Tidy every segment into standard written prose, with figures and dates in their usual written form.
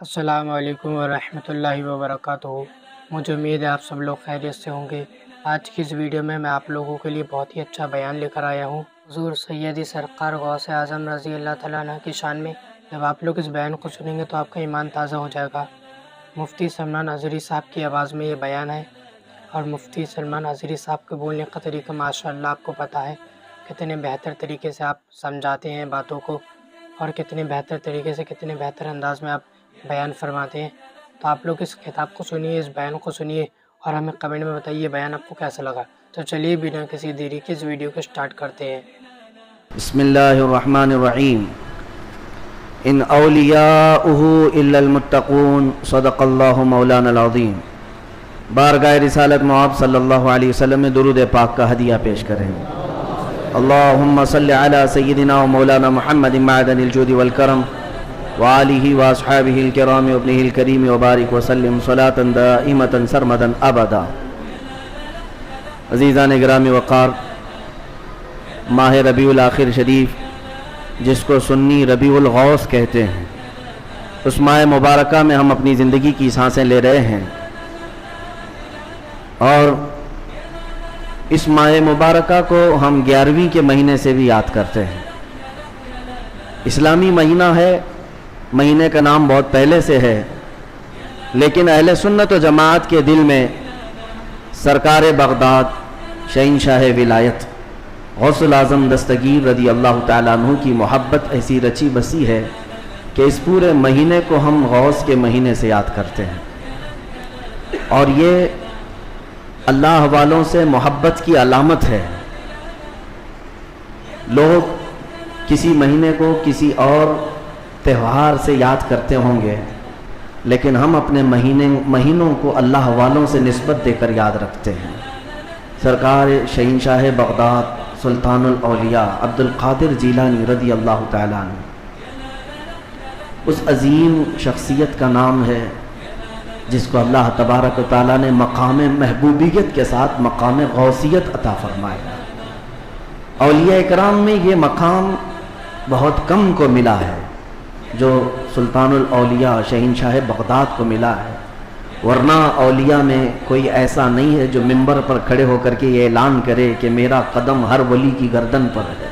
السلام علیکم ورحمۃ اللہ وبرکاتہ۔ مجھے امید ہے آپ سب لوگ خیریت سے ہوں گے۔ آج کی اس ویڈیو میں آپ لوگوں کے لیے بہت ہی اچھا بیان لے کر آیا ہوں حضور سیدی سرکار غوث اعظم رضی اللہ تعالیٰ عنہ کی شان میں۔ جب آپ لوگ اس بیان کو سنیں گے تو آپ کا ایمان تازہ ہو جائے گا۔ مفتی سلمان حضری صاحب کی آواز میں یہ بیان ہے، اور مفتی سلمان حضری صاحب کے بولنے کا طریقہ ماشاءاللہ آپ کو پتہ ہے کتنے بہتر طریقے سے آپ سمجھاتے ہیں باتوں کو، اور کتنے بہتر طریقے سے کتنے بہتر انداز میں آپ بیان فرماتے ہیں۔ تو آپ لوگ اس خطاب کو سنیے، اس بیان کو سنیے، اور ہمیں کمنٹ میں بتائیے بیان آپ کو کیسا لگا۔ تو چلیے بنا کسی دیری کے اس ویڈیو کو سٹارٹ کرتے ہیں۔ بسم اللہ الرحمن الرحیم۔ ان اولیاؤہ الا المتقون، صدق اللہ مولانا العظیم۔ بارگاہ رسالت مآب صلی اللہ علیہ وسلم میں درود پاک کا ہدیہ پیش کریں۔ اللہم صلی علی سیدنا و مولانا محمد معدن الجود والکرم وآلہ واصحابہ الکرام وابنہ الکریم وبارک وسلم صلاة دائمة سرمدا ابدا۔ عزیزان گرامی وقار، ماہ ربیع الاخر شریف جس کو سنی ربیع الغوث کہتے ہیں، اس ماہ مبارکہ میں ہم اپنی زندگی کی سانسیں لے رہے ہیں، اور اس ماہ مبارکہ کو ہم 11ویں کے مہینے سے بھی یاد کرتے ہیں۔ اسلامی مہینہ ہے، مہینے کا نام بہت پہلے سے ہے، لیکن اہل سنت و جماعت کے دل میں سرکار بغداد شہنشاہ ولایت غوث الاعظم دستگیر رضی اللہ تعالیٰ عنہ کی محبت ایسی رچی بسی ہے کہ اس پورے مہینے کو ہم غوث کے مہینے سے یاد کرتے ہیں، اور یہ اللہ والوں سے محبت کی علامت ہے۔ لوگ کسی مہینے کو کسی اور تہوار سے یاد کرتے ہوں گے، لیکن ہم اپنے مہینوں کو اللہ والوں سے نسبت دے کر یاد رکھتے ہیں۔ سرکار شہنشاہ بغداد سلطان الاولیاء عبد القادر جیلانی رضی اللہ تعالیٰ عنہ، اس عظیم شخصیت کا نام ہے جس کو اللہ تبارک و تعالیٰ نے مقام محبوبیت کے ساتھ مقام غوثیت عطا فرمایا۔ اولیاء اکرام میں یہ مقام بہت کم کو ملا ہے جو سلطان الاولیاء شہنشاہ بغداد کو ملا ہے، ورنہ اولیاء میں کوئی ایسا نہیں ہے جو منبر پر کھڑے ہو کر کے یہ اعلان کرے کہ میرا قدم ہر ولی کی گردن پر ہے۔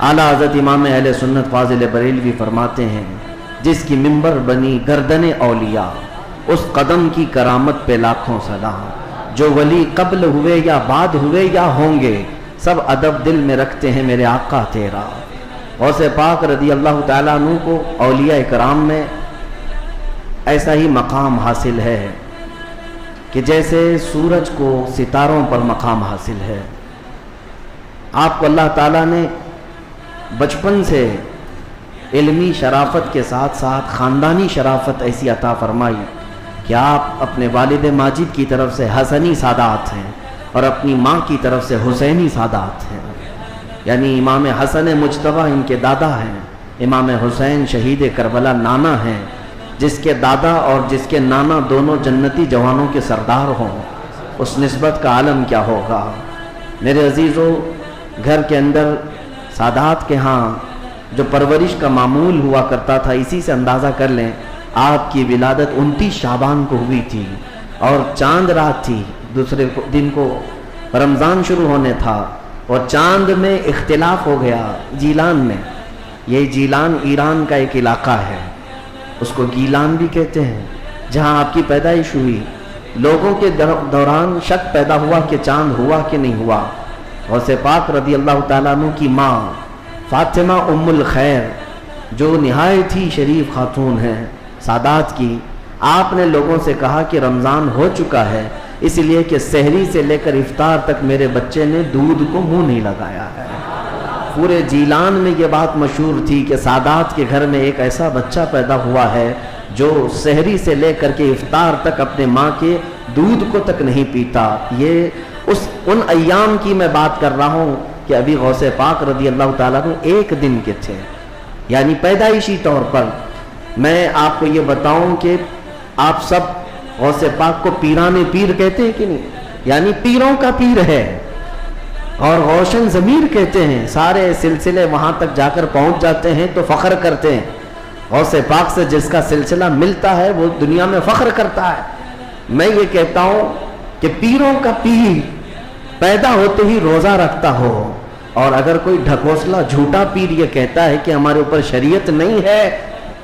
اعلیٰ حضرت امام اہل سنت فاضل بریلوی فرماتے ہیں، جس کی منبر بنی گردن اولیاء، اس قدم کی کرامت پہ لاکھوں سلام۔ جو ولی قبل ہوئے یا بعد ہوئے یا ہوں گے، سب ادب دل میں رکھتے ہیں میرے آقا تیرا۔ غوث پاک رضی اللہ تعالیٰ عنہ کو اولیاء کرام میں ایسا ہی مقام حاصل ہے کہ جیسے سورج کو ستاروں پر مقام حاصل ہے۔ آپ کو اللہ تعالیٰ نے بچپن سے علمی شرافت کے ساتھ ساتھ خاندانی شرافت ایسی عطا فرمائی کہ آپ اپنے والد ماجد کی طرف سے حسنی سادات ہیں، اور اپنی ماں کی طرف سے حسینی سادات ہیں، یعنی امام حسن مجتبیٰ ان کے دادا ہیں، امام حسین شہید کربلا نانا ہیں، جس کے دادا اور جس کے نانا دونوں جنتی جوانوں کے سردار ہوں، اس نسبت کا عالم کیا ہوگا۔ میرے عزیزو، گھر کے اندر سادات کے ہاں جو پرورش کا معمول ہوا کرتا تھا، اسی سے اندازہ کر لیں آپ کی ولادت 29 شعبان کو ہوئی تھی، اور چاند رات تھی، دوسرے دن کو رمضان شروع ہونے تھا، اور چاند میں اختلاف ہو گیا جیلان میں۔ یہ جیلان ایران کا ایک علاقہ ہے، اس کو گیلان بھی کہتے ہیں، جہاں آپ کی پیدائش ہوئی۔ لوگوں کے دوران شک پیدا ہوا کہ چاند ہوا کہ نہیں ہوا۔ غوث پاک رضی اللہ تعالیٰ عنہ کی ماں فاطمہ ام الخیر، جو نہایت ہی شریف خاتون ہیں سادات کی، آپ نے لوگوں سے کہا کہ رمضان ہو چکا ہے، اس لیے کہ سحری سے لے کر افطار تک میرے بچے نے دودھ کو منہ نہیں لگایا ہے۔ پورے جیلان میں یہ بات مشہور تھی کہ سادات کے گھر میں ایک ایسا بچہ پیدا ہوا ہے جو سحری سے لے کر کے افطار تک اپنے ماں کے دودھ کو تک نہیں پیتا۔ یہ ان ایام کی میں بات کر رہا ہوں کہ ابھی غوث پاک رضی اللہ تعالیٰ عنہ ایک دن کے تھے، یعنی پیدائشی طور پر۔ میں آپ کو یہ بتاؤں کہ آپ سب غوث پاک کو پیران پیر کہتے ہیں کہ نہیں؟ یعنی پیروں کا پیر ہے، اور روشن ضمیر کہتے ہیں۔ سارے سلسلے وہاں تک جا کر پہنچ جاتے ہیں تو فخر کرتے ہیں غوث پاک سے جس کا سلسلہ ملتا ہے وہ دنیا میں فخر کرتا ہے۔ میں یہ کہتا ہوں کہ پیروں کا پیر پیدا ہوتے ہی روزہ رکھتا ہو، اور اگر کوئی ڈھکوسلا جھوٹا پیر یہ کہتا ہے کہ ہمارے اوپر شریعت نہیں ہے،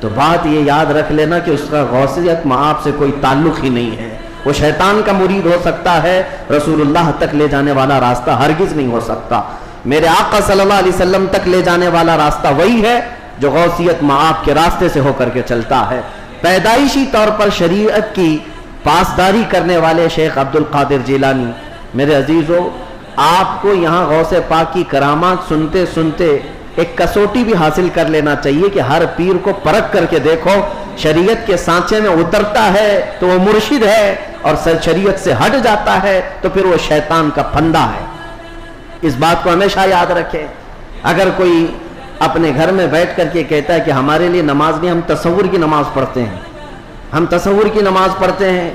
تو بات یہ یاد رکھ لینا کہ اس کا غوثیت مآب سے کوئی تعلق ہی نہیں ہے۔ وہ شیطان کا مرید ہو سکتا ہے، رسول اللہ تک لے جانے والا راستہ ہرگز نہیں ہو سکتا۔ میرے آقا صلی اللہ علیہ وسلم تک لے جانے والا راستہ وہی ہے جو غوثیت مآب کے راستے سے ہو کر کے چلتا ہے۔ پیدائشی طور پر شریعت کی پاسداری کرنے والے شیخ عبد القادر جیلانی، میرے عزیزو، آپ کو یہاں غوث پاک کی کرامات سنتے سنتے ایک کسوٹی بھی حاصل کر لینا چاہیے کہ ہر پیر کو پرکھ کر کے دیکھو، شریعت کے سانچے میں اترتا ہے تو وہ مرشد ہے، اور شریعت سے ہٹ جاتا ہے تو پھر وہ شیطان کا پھندا ہے۔ اس بات کو ہمیشہ یاد رکھیں۔ اگر کوئی اپنے گھر میں بیٹھ کر کے کہتا ہے کہ ہمارے لیے نماز نہیں، ہم تصور کی نماز پڑھتے ہیں، ہم تصور کی نماز پڑھتے ہیں،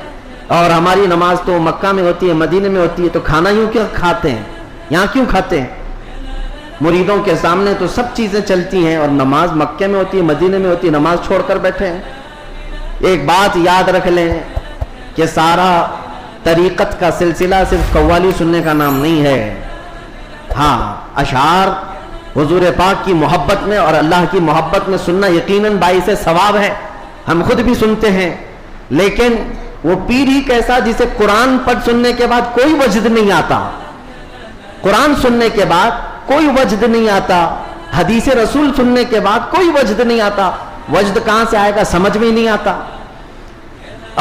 اور ہماری نماز تو مکہ میں ہوتی ہے، مدینے میں ہوتی ہے، تو کھانا یوں کیوں کھاتے ہیں، یہاں کیوں کھاتے ہیں؟ مریدوں کے سامنے تو سب چیزیں چلتی ہیں، اور نماز مکہ میں ہوتی ہے، مدینے میں ہوتی ہے، نماز چھوڑ کر بیٹھے ہیں۔ ایک بات یاد رکھ لیں کہ سارا طریقت کا سلسلہ صرف قوالی سننے کا نام نہیں ہے۔ ہاں، اشعار حضور پاک کی محبت میں اور اللہ کی محبت میں سننا یقیناً باعث ثواب ہے، ہم خود بھی سنتے ہیں، لیکن وہ پیر ہی کیسا جسے قرآن پڑھ سننے کے بعد کوئی وجد نہیں آتا، قرآن سننے کے بعد کوئی وجد نہیں آتا، حدیث رسول سننے کے بعد کوئی وجد نہیں آتا۔ وجد کہاں سے آئے گا سمجھ میں نہیں آتا،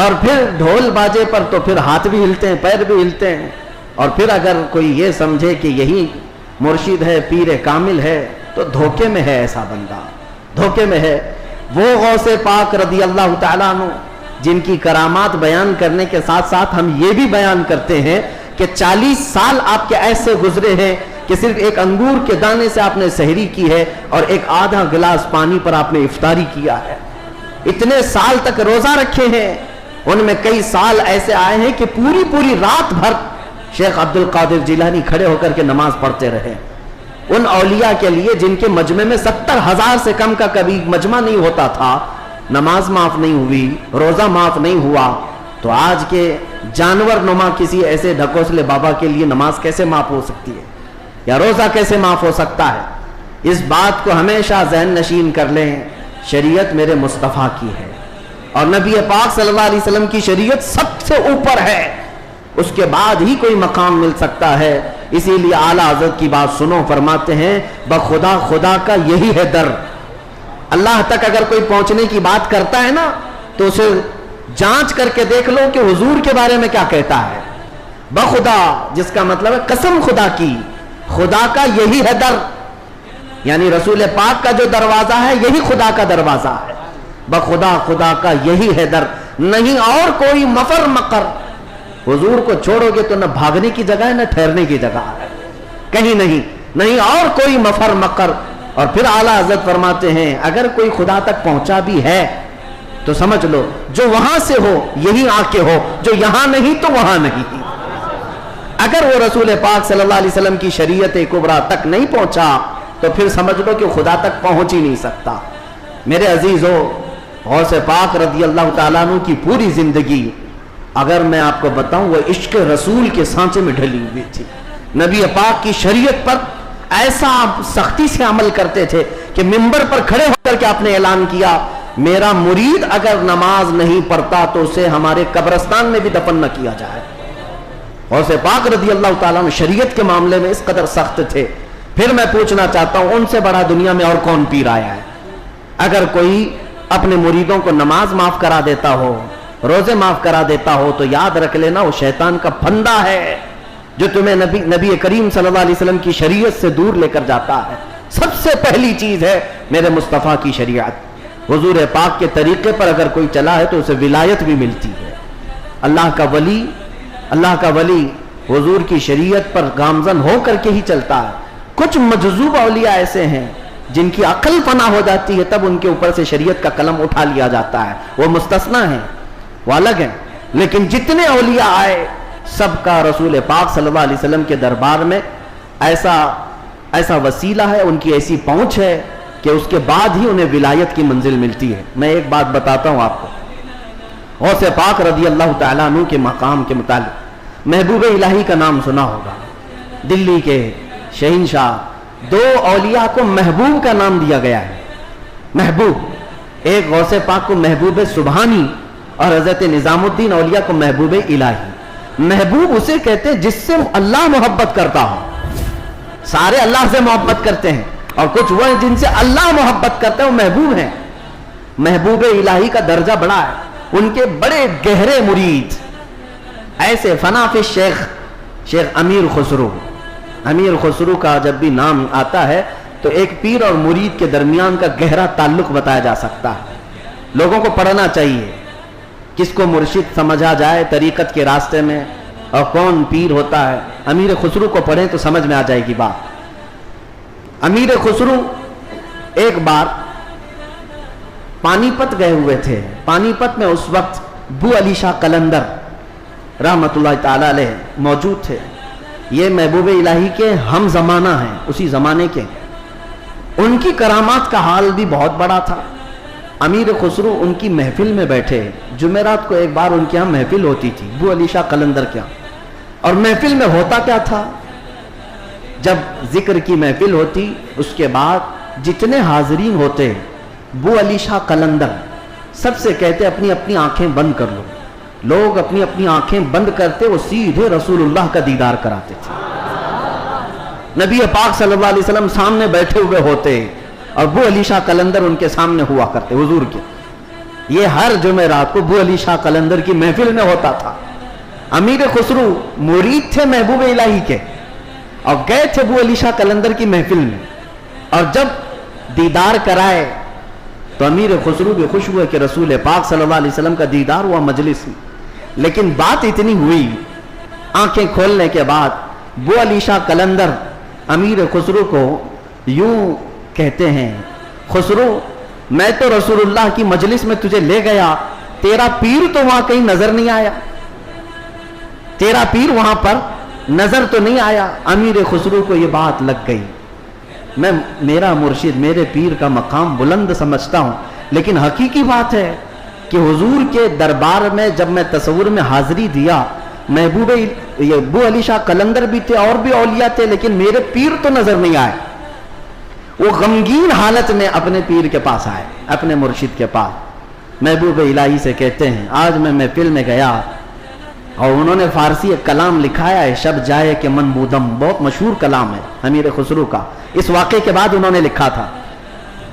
اور پھر ڈھول باجے پر تو پھر ہاتھ بھی ہلتے ہیں، پیر بھی ہلتے ہیں، اور پھر اگر کوئی یہ سمجھے کہ یہی مرشد ہے، پیر کامل ہے، تو دھوکے میں ہے، ایسا بندہ دھوکے میں ہے۔ وہ غوث پاک رضی اللہ تعالیٰ عنہ جن کی کرامات بیان کرنے کے ساتھ ساتھ ہم یہ بھی بیان کرتے ہیں کہ 40 سال آپ کے ایسے گزرے ہیں کہ صرف ایک انگور کے دانے سے آپ نے سحری کی ہے، اور ایک آدھا گلاس پانی پر آپ نے افطاری کیا ہے۔ اتنے سال تک روزہ رکھے ہیں، ان میں کئی سال ایسے آئے ہیں کہ پوری رات بھر شیخ عبد القادر جیلانی کھڑے ہو کر کے نماز پڑھتے رہے۔ ان اولیاء کے لیے جن کے مجمع میں 70,000 سے کم کا کبھی مجمع نہیں ہوتا تھا، نماز معاف نہیں ہوئی، روزہ معاف نہیں ہوا، تو آج کے جانور نما کسی ایسے ڈھکوسلے بابا کے لیے نماز کیسے معاف ہو سکتی ہے، یا روزہ کیسے معاف ہو سکتا ہے؟ اس بات کو ہمیشہ ذہن نشین کر لیں، شریعت میرے مصطفیٰ کی ہے، اور نبی پاک صلی اللہ علیہ وسلم کی شریعت سب سے اوپر ہے، اس کے بعد ہی کوئی مقام مل سکتا ہے۔ اسی لیے اعلیٰ حضرت کی بات سنو، فرماتے ہیں بخدا خدا کا یہی ہے در۔ اللہ تک اگر کوئی پہنچنے کی بات کرتا ہے نا، تو اسے جانچ کر کے دیکھ لو کہ حضور کے بارے میں کیا کہتا ہے۔ بخدا جس کا مطلب ہے قسم خدا کی، خدا کا یہی ہے در، یعنی رسول پاک کا جو دروازہ ہے یہی خدا کا دروازہ ہے۔ بخدا خدا کا یہی ہے در، نہیں اور کوئی مفر مقر۔ حضور کو چھوڑو گے تو نہ بھاگنے کی جگہ ہے نہ ٹھہرنے کی جگہ ہے، کہیں نہیں اور کوئی مفر مقر۔ اور پھر اعلیٰ حضرت فرماتے ہیں اگر کوئی خدا تک پہنچا بھی ہے تو سمجھ لو جو وہاں سے ہو یہی آ کے ہو، جو یہاں نہیں تو وہاں نہیں۔ اگر وہ رسول پاک صلی اللہ علیہ وسلم کی شریعت کبریٰ تک نہیں پہنچا تو پھر سمجھ لو کہ خدا تک پہنچ ہی نہیں سکتا۔ میرے عزیزو، غوث پاک رضی اللہ تعالیٰ عنہ کی پوری زندگی اگر میں آپ کو بتاؤں وہ عشق رسول کے سانچے میں ڈھلی ہوئی تھی۔ نبی پاک کی شریعت پر ایسا سختی سے عمل کرتے تھے کہ منبر پر کھڑے ہو کر کے آپ نے اعلان کیا میرا مرید اگر نماز نہیں پڑھتا تو اسے ہمارے قبرستان میں بھی دفن نہ کیا جائے۔ غوث پاک رضی اللہ تعالیٰ عنہ شریعت کے معاملے میں اس قدر سخت تھے۔ پھر میں پوچھنا چاہتا ہوں ان سے بڑا دنیا میں اور کون پیر آیا ہے؟ اگر کوئی اپنے مریدوں کو نماز معاف کرا دیتا ہو، روزے معاف کرا دیتا ہو، تو یاد رکھ لینا وہ شیطان کا پھندا ہے جو تمہیں نبی کریم صلی اللہ علیہ وسلم کی شریعت سے دور لے کر جاتا ہے۔ سب سے پہلی چیز ہے میرے مصطفیٰ کی شریعت۔ حضور پاک کے طریقے پر اگر کوئی چلا ہے تو اسے ولایت بھی ملتی ہے۔ اللہ کا ولی حضور کی شریعت پر گامزن ہو کر کے ہی چلتا ہے۔ کچھ مجذوب اولیاء ایسے ہیں جن کی عقل فنا ہو جاتی ہے تب ان کے اوپر سے شریعت کا قلم اٹھا لیا جاتا ہے، وہ مستثنا ہیں، وہ الگ ہیں۔ لیکن جتنے اولیاء آئے سب کا رسول پاک صلی اللہ علیہ وسلم کے دربار میں ایسا وسیلہ ہے، ان کی ایسی پہنچ ہے کہ اس کے بعد ہی انہیں ولایت کی منزل ملتی ہے۔ میں ایک بات بتاتا ہوں آپ کو، غوث پاک رضی اللہ تعالیٰ عنہ کے مقام کے متعلق محبوب الہی کا نام سنا ہوگا، دلی کے شہنشاہ، دو اولیاء کو محبوب کا نام دیا گیا ہے، محبوب، ایک غوث پاک کو محبوب سبحانی اور حضرت نظام الدین اولیاء کو محبوب الہی۔ محبوب اسے کہتے ہیں جس سے اللہ محبت کرتا ہو، سارے اللہ سے محبت کرتے ہیں اور کچھ وہ ہیں جن سے اللہ محبت کرتا ہے، وہ محبوب ہیں۔ محبوب الہی کا درجہ بڑا ہے، ان کے بڑے گہرے مرید ایسے فنا فی شیخ امیر خسرو۔ امیر خسرو کا جب بھی نام آتا ہے تو ایک پیر اور مرید کے درمیان کا گہرا تعلق بتایا جا سکتا ہے۔ لوگوں کو پڑھنا چاہیے، کس کو مرشد سمجھا جائے طریقت کے راستے میں اور کون پیر ہوتا ہے۔ امیر خسرو کو پڑھیں تو سمجھ میں آ جائے گی بات۔ امیر خسرو ایک بار پانی پت گئے ہوئے تھے، پانی پت میں اس وقت بو علی شاہ قلندر رحمت اللہ تعالی علیہ موجود تھے۔ یہ محبوب الہی کے ہم زمانہ ہیں، اسی زمانے کے۔ ان کی کرامات کا حال بھی بہت بڑا تھا۔ امیر خسرو ان کی محفل میں بیٹھے، جمعرات کو ایک بار ان کے ہاں محفل ہوتی تھی بو علی شاہ قلندر کے ہاں، اور محفل میں ہوتا کیا تھا، جب ذکر کی محفل ہوتی اس کے بعد جتنے حاضرین ہوتے بو علی شاہ قلندر سب سے کہتے اپنی اپنی آنکھیں بند کر لو۔ لوگ اپنی اپنی آنکھیں بند کرتے، وہ سیدھے رسول اللہ کا دیدار کراتے تھے۔ نبی پاک صلی اللہ علیہ وسلم سامنے بیٹھے ہوئے ہوتے اور بو علی شاہ قلندر ان کے سامنے ہوا کرتے حضور کے۔ یہ ہر جمعرات کو بو علی شاہ قلندر کی محفل میں ہوتا تھا۔ امیر خسرو مرید تھے محبوب الہی کے اور گئے تھے بو علی شاہ قلندر کی محفل میں، اور جب دیدار کرائے تو امیر خسرو بھی خوش ہوئے کہ رسول پاک صلی اللہ علیہ وسلم کا دیدار ہوا مجلس میں۔ لیکن بات اتنی ہوئی، آنکھیں کھولنے کے بعد بو علی شاہ قلندر امیر خسرو کو یوں کہتے ہیں، خسرو میں تو رسول اللہ کی مجلس میں تجھے لے گیا، تیرا پیر تو وہاں کہیں نظر نہیں آیا، تیرا پیر وہاں پر نظر تو نہیں آیا۔ امیر خسرو کو یہ بات لگ گئی، میں میرا مرشد میرے پیر کا مقام بلند سمجھتا ہوں، لیکن حقیقی بات ہے کہ حضور کے دربار میں جب میں تصور میں حاضری دیا، محبوب یہ بو علی شاہ قلندر بھی تھے اور بھی اولیاء تھے، لیکن میرے پیر تو نظر نہیں آئے۔ وہ غمگین حالت میں اپنے پیر کے پاس آئے، اپنے مرشد کے پاس۔ محبوب الہی سے کہتے ہیں آج میں محفل میں گیا اور انہوں نے فارسی ایک کلام لکھایا ہے، شب جائے کہ من بودم، بہت مشہور کلام ہے امیر خسرو کا۔ اس واقعے کے بعد انہوں نے لکھا تھا،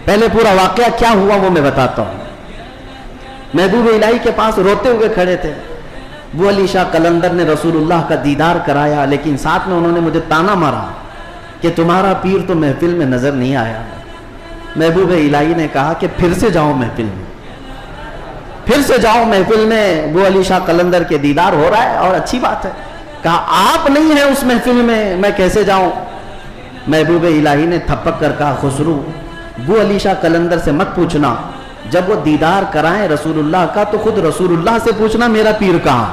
پہلے پورا واقعہ کیا ہوا وہ میں بتاتا ہوں۔ محبوب الہی کے پاس روتے ہوئے کھڑے تھے، بو علی شاہ قلندر نے رسول اللہ کا دیدار کرایا، لیکن ساتھ میں انہوں نے مجھے تانا مارا کہ تمہارا پیر تو محفل میں نظر نہیں آیا۔ محبوب الہی نے کہا کہ پھر سے جاؤ محفل میں، پھر سے جاؤ محفل میں، بو علی شاہ قلندر کے دیدار ہو رہا ہے اور اچھی بات ہے۔ کہا آپ نہیں ہیں اس محفل میں کیسے جاؤں؟ محبوب الہی نے تھپک کر کہا خسرو بو علی شاہ قلندر سے مت پوچھنا، جب وہ دیدار کرائیں رسول اللہ کا تو خود رسول اللہ سے پوچھنا میرا پیر کہاں۔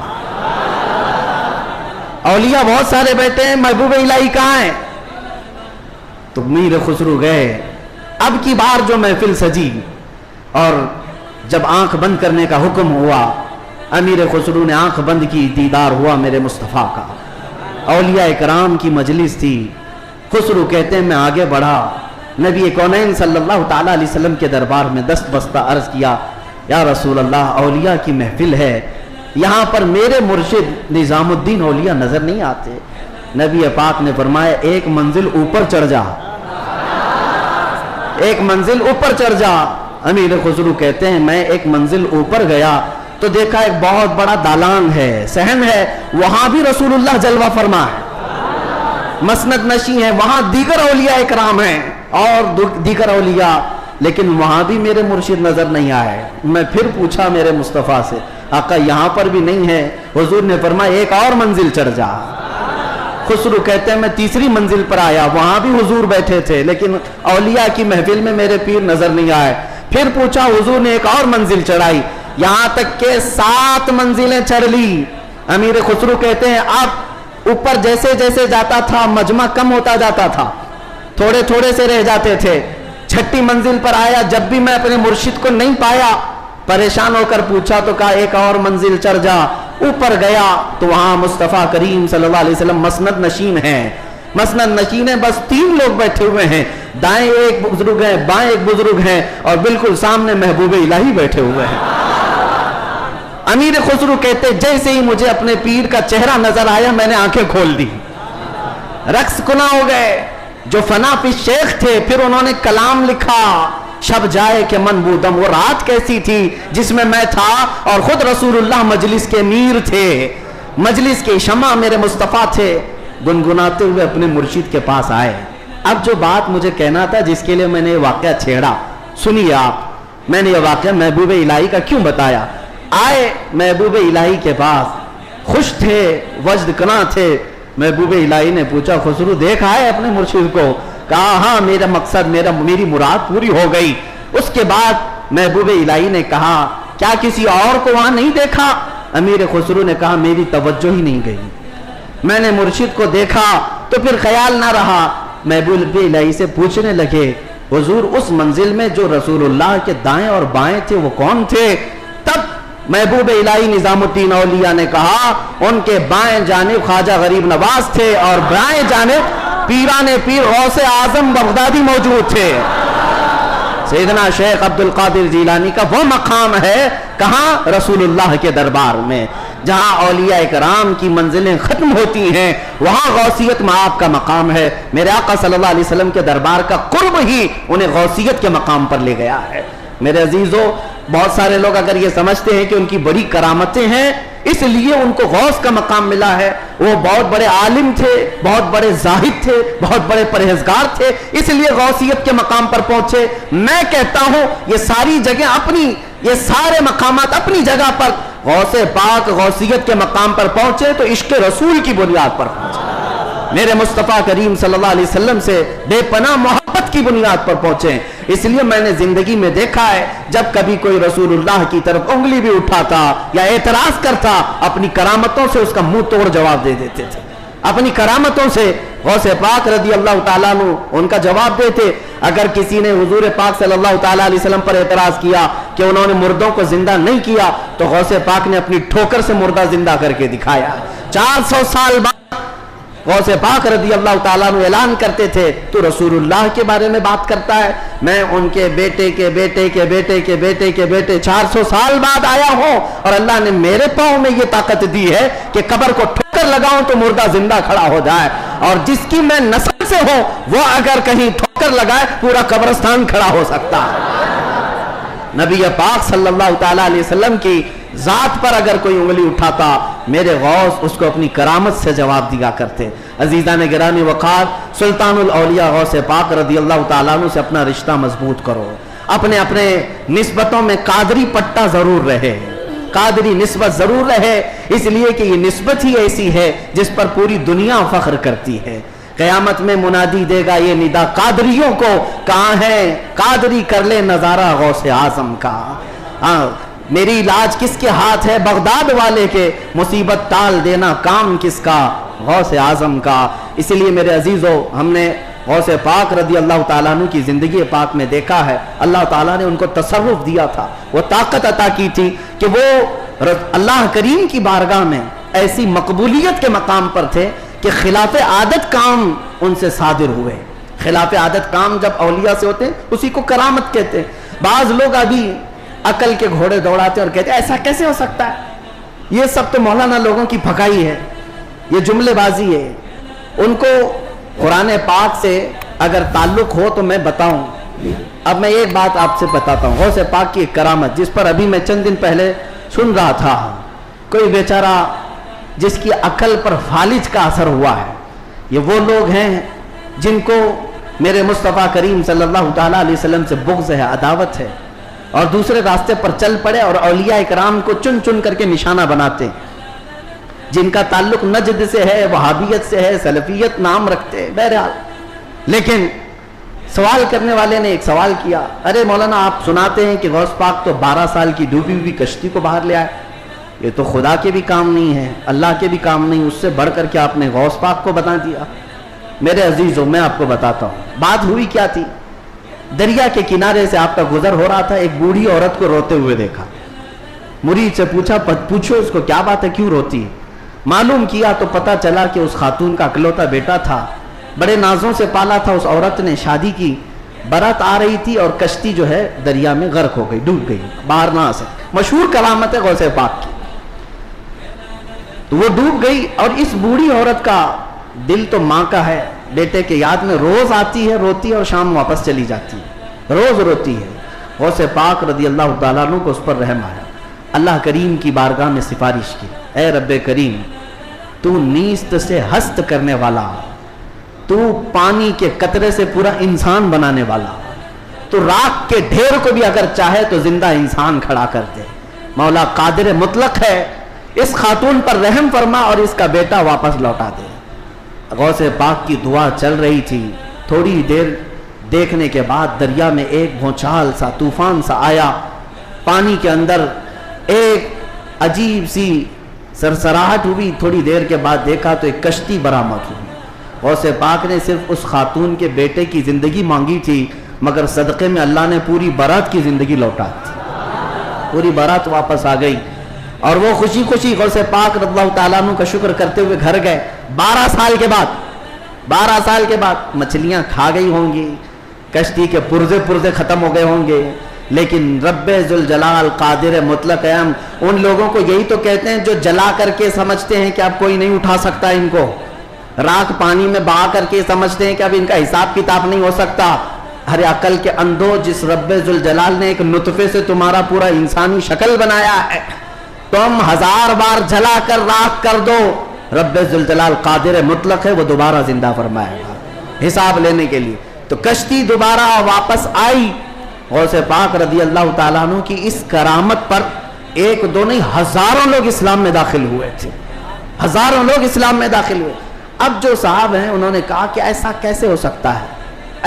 اولیاء بہت سارے بیٹھے ہیں، محبوب الہی کہاں ہیں؟ تو میر خسرو گئے۔ اب کی بار جو محفل سجی اور جب آنکھ بند کرنے کا حکم ہوا، امیر خسرو نے آنکھ بند کی، دیدار ہوا میرے مصطفیٰ کا۔ اولیاء اکرام کی مجلس تھی۔ خسرو کہتے ہیں میں آگے بڑھا، نبی کونین صلی اللہ تعالیٰ علیہ وسلم کے دربار میں دست بستہ عرض کیا، یا رسول اللہ اولیاء کی محفل ہے، یہاں پر میرے مرشد نظام الدین اولیاء نظر نہیں آتے۔ نبی پاک نے فرمایا ایک منزل اوپر چڑھ جا، ایک منزل اوپر چڑھ جا۔ امیر خسرو کہتے ہیں میں ایک منزل اوپر گیا تو دیکھا ایک بہت بڑا دالان ہے، صحن ہے، وہاں بھی رسول اللہ جلوہ فرما ہے، مسند نشی ہے، وہاں دیگر اولیاء اکرام ہیں اور دیگر اولیاء، لیکن وہاں بھی میرے مرشد نظر نہیں آئے۔ میں پھر پوچھا میرے مصطفیٰ سے، آقا یہاں پر بھی نہیں ہے؟ حضور نے فرمایا ایک اور منزل چڑھ جا۔ خسرو کہتے ہیں میں تیسری منزل پر آیا، وہاں بھی حضور بیٹھے تھے، لیکن اولیاء کی محفل میں میرے پیر نظر نہیں آئے۔ پھر پوچھا، حضور نے ایک اور منزل چڑھائی، یہاں تک کہ 7 منزلیں چڑھ لی۔ امیر خسرو کہتے ہیں اب اوپر جیسے جیسے جاتا تھا مجمع کم ہوتا جاتا تھا، تھوڑے تھوڑے سے رہ جاتے تھے۔ छठी मंजिल पर आया, जब भी मैं अपने मुर्शिद को नहीं पाया, परेशान होकर पूछा तो कहा एक और मंजिल चढ़ जा। ऊपर गया तो वहां मुस्तफ़ा करीम सल्लल्लाहु अलैहि वसल्लम मसनद नशीन है, मसनद नशीन है, बस 3 लोग बैठे हुए हैं, दाएं एक बुजुर्ग है, बाएं एक बुजुर्ग है, और बिल्कुल सामने महबूब इलाही बैठे हुए हैं। अमीर खुसरू कहते जैसे ही मुझे अपने पीर का चेहरा नजर आया मैंने आंखें खोल दी, रक्स कुना हो गए। जो फना फी शेख थे, फिर उन्होंने कलाम लिखा, शब जाए के मन बूदम, वो रात कैसी थी जिसमें मैं था और खुद रसूलुल्लाह मजलिस के मीर थे, मजलिस के शमा मेरे मुस्तफ़ा थे। गुनगुनाते हुए अपने मुर्शिद के पास आए। अब जो बात मुझे कहना था, जिसके लिए मैंने ये वाक़या छेड़ा, सुनिए आप, मैंने ये वाक़या महबूब इलाही का क्यों बताया। आए महबूब इलाही के पास, खुश थे, वजद कना थे। महबूब इलाही ने पूछा खुसरू देखा है अपने मुर्शिद को? कहा हाँ, मेरा मकसद, मेरी मुराद पूरी हो गई। उसके बाद महबूब इलाही ने कहा क्या किसी और को वहां नहीं देखा? अमीर खुसरू ने कहा मेरी तवज्जो ही नहीं गई, मैंने मुर्शिद को देखा तो फिर ख्याल ना रहा। महबूब इलाही से पूछने लगे हुजूर उस मंजिल में जो रसूलुल्लाह के दाएं और बाएं थे वो कौन थे? तब महबूब इलाही निजामुद्दीन औलिया ने कहा उनके बाएं जानिब ख्वाजा गरीब नवाज थे और बाएं जानिब पीराने पीर गौसे आजम बगदादी मौजूद थे। सैयदना शेख अब्दुल कादिर जिलानी का वो मकाम है, कहाँ? रसूलुल्लाह के दरबार में, जहाँ औलिया इकराम की मंजिलें खत्म होती हैं, वहाँ गौसियत में आपका मकाम है। मेरे आका सल्लल्लाहु अलैहि वसल्लम के दरबार का कुर्ब ही उन्हें गौसियत के मकाम पर ले गया है। मेरे अजीजों, बहुत सारे लोग अगर ये समझते हैं कि उनकी बड़ी करामतें हैं इसलिए उनको गौस का मकाम मिला है, वो बहुत बड़े आलिम थे, बहुत बड़े जाहिद थे, बहुत बड़े परहेजगार थे, इसलिए गौसियत के मकाम पर पहुंचे। मैं कहता हूं ये सारी जगह अपनी, ये सारे मकामात अपनी जगह पर गौसे पाक गौसियत के मकाम पर पहुंचे तो इश्क रसूल की बुनियाद पर पहुंचे, मेरे मुस्तफ़ा करीम सल्लल्लाहु अलैहि वसल्लम से बेपनाह मोहब्बत की बुनियाद पर पहुंचे। इसलिए मैंने जिंदगी में देखा है जब कभी कोई रसूलुल्लाह की तरफ उंगली भी उठाता या एतराज करता, अपनी करामतों से उसका मुंह तोड़ जवाब दे देते थे। अपनी करामतों से गौसे पाक रज़ी अल्लाह ताला अन्हु उनका जवाब देते। अगर किसी ने हुजूर पाक सल्लल्लाहु ताला अलैहि वसल्लम पर एतराज किया कि उन्होंने मुर्दों को जिंदा नहीं किया, तो गौसे पाक ने अपनी ठोकर से मुर्दा जिंदा करके दिखाया। 400 साल बाद गौसे पाक रज़ी अल्लाह ताला अन्हु ऐलान करते थे तू रसूलुल्लाह के बारे में बात करता है, मैं उनके बेटे के बेटे के बेटे के बेटे के बेटे 400 साल बाद आया हूं और अल्लाह ने मेरे पांव में ये ताकत दी है कि कब्र को ठोकर लगाऊं तो मुर्दा जिंदा खड़ा हो जाए, और जिसकी मैं नस्ल से हूं वो अगर कहीं ठोकर लगाए पूरा कब्रिस्तान खड़ा हो सकता है। नबी पाक सल्लल्लाहु ताला अलैहि वसल्लम की जात पर अगर कोई उंगली उठाता, मेरे गौस उसको अपनी करामत से जवाब दिया करते। अजीज़ान गिरामी वक़ार, सुल्तानुल औलिया गौसे पाक रज़ी अल्लाह ताला अन्हु से अपना रिश्ता मजबूत करो। अपने अपने निस्बतों में कादरी पट्टा जरूर रहे, कादरी निस्बत जरूर रहे, इसलिए कि ये निस्बत ही ऐसी है जिस पर पूरी दुनिया फख्र करती है। क़यामत में मुनादी देगा ये निदा कादरियों को, कहाँ है कादरी कर ले नजारा गौसे आजम का। हाँ, मेरी इलाज किसके हाथ है? बगदाद वाले के। मुसीबत टाल देना काम किसका? गौसे आजम का। इसलिए मेरे अजीजों, हमने गौसे पाक रज़ी अल्लाह ताला अन्हु की जिंदगी पाक में देखा है, अल्लाह ताला ने उनको तसर्रुफ दिया था, वो ताकत अता की थी कि वो अल्लाह करीम की बारगाह में ऐसी मकबूलियत के मकाम पर थे कि खिलाफ आदत काम उनसे सादिर हुए। खिलाफ आदत काम जब औलिया से होते उसी को करामत कहते। बाज लोग अभी अकल के घोड़े दौड़ाते और कहते ऐसा कैसे हो सकता है, ये सब तो मौलाना लोगों की फकाई है, ये जुमलेबाजी है। उनको कुरान पाक से अगर ताल्लुक हो तो मैं बताऊं। अब मैं एक बात आपसे बताता हूं, गौसे पाक की एक करामत जिस पर अभी मैं चंद दिन पहले सुन रहा था। कोई बेचारा जिसकी अकल पर फालिज का असर हुआ है, ये वो लोग हैं जिनको मेरे मुस्तफ़ा करीम सल्लल्लाहु ताला अलैहि वसल्लम से बुग़्ज़ है, अदावत है, और दूसरे रास्ते पर चल पड़े और औलिया इकराम को चुन चुन करके निशाना बनाते, जिनका ताल्लुक नजद से है, वहाबियत से है, सलफियत नाम रखते हैं। बहरहाल, लेकिन सवाल करने वाले ने एक सवाल किया, अरे मौलाना आप सुनाते हैं कि गौस पाक तो 12 साल की डूबी हुई कश्ती को बाहर ले आए, ये तो खुदा के भी काम नहीं है, अल्लाह के भी काम नहीं, उससे बढ़ करके आपने गौस पाक को बता दिया। मेरे अजीजों, मैं आपको बताता हूँ बात हुई क्या थी। دریا کے کنارے سے آپ کا گزر ہو رہا تھا, ایک بوڑھی عورت کو روتے ہوئے دیکھا. مرید سے پوچھو اس کو کیا بات ہے, کیوں روتی ہے؟ معلوم کیا تو پتا چلا کہ اس خاتون کا اکلوتا بیٹا تھا, بڑے نازوں سے پالا تھا. اس عورت نے شادی کی, برات آ رہی تھی اور کشتی جو ہے دریا میں غرق ہو گئی, ڈوب گئی باہر نہ آ سکے. مشہور کرامت ہے غوث پاک کی. تو وہ ڈوب گئی اور اس بوڑھی عورت کا دل تو ماں کا ہے, بیٹے کے یاد میں روز آتی ہے, روتی ہے اور شام واپس چلی جاتی ہے, روز روتی ہے. غوث پاک رضی اللہ تعالیٰ عنہ کو اس پر رحم آیا. اللہ کریم کی بارگاہ میں سفارش کی, اے رب کریم, تو نیست سے ہست کرنے والا, تو پانی کے قطرے سے پورا انسان بنانے والا, تو راکھ کے ڈھیر کو بھی اگر چاہے تو زندہ انسان کھڑا کر دے. مولا قادر مطلق ہے, اس خاتون پر رحم فرما اور اس کا بیٹا واپس لوٹا دے. غوث پاک کی دعا چل رہی تھی. تھوڑی دیر دیکھنے کے بعد دریا میں ایک بھونچال سا, طوفان سا آیا. پانی کے اندر ایک عجیب سی سرسراہٹ ہوئی. تھوڑی دیر کے بعد دیکھا تو ایک کشتی برآمد ہوئی. غوث پاک نے صرف اس خاتون کے بیٹے کی زندگی مانگی تھی, مگر صدقے میں اللہ نے پوری بارات کی زندگی لوٹا دی. پوری بارات واپس آ گئی اور وہ خوشی خوشی غوث پاک رضی اللہ تعالیٰ عنہ کا شکر کرتے ہوئے گھر گئے. 12 سال کے بعد مچھلیاں کھا گئی ہوں گی, کشتی کے پرزے ختم ہو گئے ہوں گے, لیکن رب ذوالجلال قادر مطلق ہے. ہم ان لوگوں کو یہی تو کہتے ہیں جو جلا کر کے سمجھتے ہیں کہ اب کوئی نہیں اٹھا سکتا ان کو, راکھ پانی میں بہا کر کے سمجھتے ہیں کہ اب ان کا حساب کتاب نہیں ہو سکتا. ارے عقل کے اندھو, جس رب ذوالجلال نے ایک نطفے سے تمہارا پورا انسانی شکل بنایا ہے, تم 1000 بار جلا کر راکھ کر دو, رب ذوالجلال قادر مطلق ہے, وہ دوبارہ زندہ فرمائے گا حساب لینے کے لیے. تو کشتی دوبارہ واپس آئی. غوث پاک رضی اللہ تعالیٰ عنہ کی اس کرامت پر ایک دو نہیں, ہزاروں لوگ اسلام میں داخل ہوئے تھے, ہزاروں لوگ اسلام میں داخل ہوئے. اب جو صاحب ہیں انہوں نے کہا کہ ایسا کیسے ہو سکتا ہے,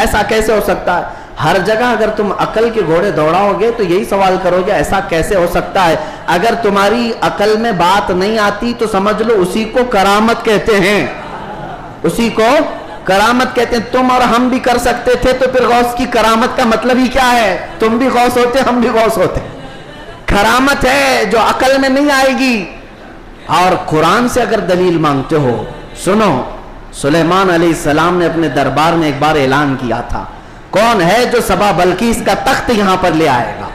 ایسا کیسے ہو سکتا ہے. ہر جگہ اگر تم عقل کے گھوڑے دوڑاؤ گے تو یہی سوال کرو گے ایسا کیسے ہو سکتا ہے. اگر تمہاری عقل میں بات نہیں آتی تو سمجھ لو اسی کو کرامت کہتے ہیں, اسی کو کرامت کہتے ہیں. تم اور ہم بھی کر سکتے تھے تو پھر غوث کی کرامت کا مطلب ہی کیا ہے؟ تم بھی غوث ہوتے, ہم بھی غوث ہوتے. کرامت ہے جو عقل میں نہیں آئے گی. اور قرآن سے اگر دلیل مانگتے ہو, سنو, سلیمان علیہ السلام نے اپنے دربار میں ایک بار اعلان کیا تھا, کون ہے جو سبا بلقیس کا تخت یہاں پر لے آئے گا.